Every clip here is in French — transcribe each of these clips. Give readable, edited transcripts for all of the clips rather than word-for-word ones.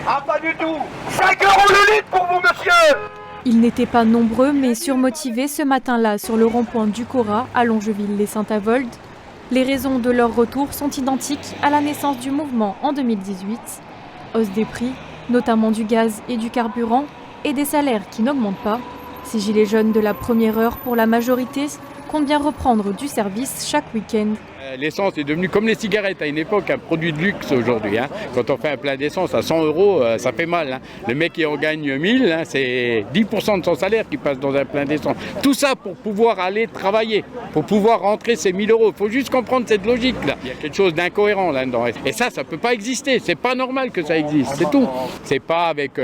Ah, pas du tout. 5 € le litre pour vous, monsieur. Ils n'étaient pas nombreux mais surmotivés ce matin-là sur le rond-point du Cora à Longeville-les-Saint-Avold. Les raisons de leur retour sont identiques à la naissance du mouvement en 2018. Hausse des prix, notamment du gaz et du carburant, et des salaires qui n'augmentent pas. Ces gilets jaunes de la première heure pour la majorité comptent bien reprendre du service chaque week-end. L'essence est devenue comme les cigarettes à une époque, un produit de luxe aujourd'hui. Quand on fait un plein d'essence à 100 €, ça fait mal. Le mec qui en gagne 1000, c'est 10% de son salaire qui passe dans un plein d'essence. Tout ça pour pouvoir aller travailler, pour pouvoir rentrer ces 1000 €. Il faut juste comprendre cette logique-là. Il y a quelque chose d'incohérent là-dedans. Et ça ne peut pas exister. C'est pas normal que ça existe, c'est tout. C'est pas avec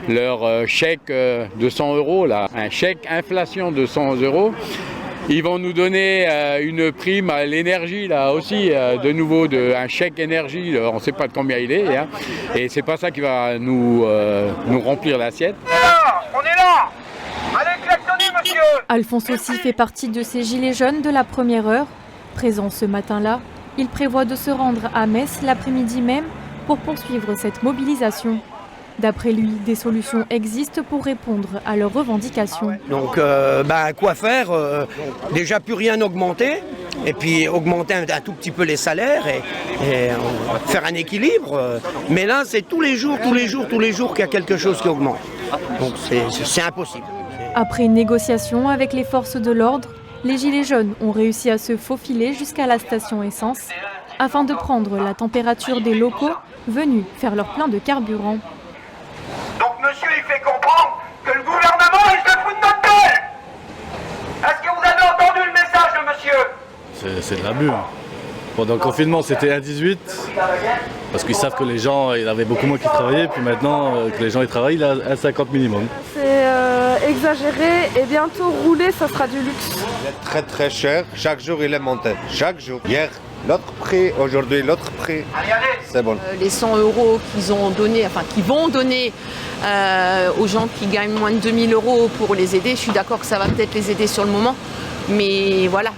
leur chèque de 100 €, là, un chèque inflation de 100 €. Ils vont nous donner une prime à l'énergie, là aussi, de nouveau, un chèque énergie, on ne sait pas de combien il est. Et c'est pas ça qui va nous remplir l'assiette. On est là. Allez, klaxonnez, monsieur. Alphonse aussi fait partie de ces gilets jaunes de la première heure. Présent ce matin-là, il prévoit de se rendre à Metz l'après-midi même pour poursuivre cette mobilisation. D'après lui, des solutions existent pour répondre à leurs revendications. Donc, quoi faire déjà plus rien augmenter, et puis augmenter un tout petit peu les salaires et faire un équilibre. Mais là, c'est tous les jours qu'il y a quelque chose qui augmente. Donc, c'est impossible. Après une négociation avec les forces de l'ordre, les gilets jaunes ont réussi à se faufiler jusqu'à la station essence afin de prendre la température des locaux venus faire leur plein de carburant. Donc, monsieur, il fait comprendre que le gouvernement, il se fout de notre gueule. Est-ce que vous avez entendu le message, monsieur? C'est de l'abus. Pendant le confinement, c'était 1,18 parce qu'ils savent que les gens, il y avait beaucoup moins qui travaillaient, puis maintenant que les gens ils travaillent, il a 1,50 minimum. C'est exagéré et bientôt rouler, ça sera du luxe. Il est très très cher, chaque jour il est monté, chaque jour. Hier, l'autre prix, aujourd'hui l'autre prix, c'est bon. Les 100 € qu'ils ont donné, qu'ils vont donner aux gens qui gagnent moins de 2000 € pour les aider, je suis d'accord que ça va peut-être les aider sur le moment. Mais voilà,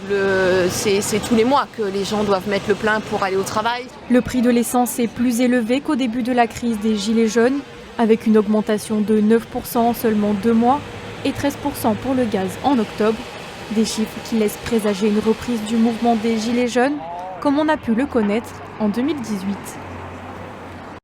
c'est tous les mois que les gens doivent mettre le plein pour aller au travail. Le prix de l'essence est plus élevé qu'au début de la crise des Gilets jaunes, avec une augmentation de 9% en seulement 2 mois et 13% pour le gaz en octobre. Des chiffres qui laissent présager une reprise du mouvement des Gilets jaunes, comme on a pu le connaître en 2018.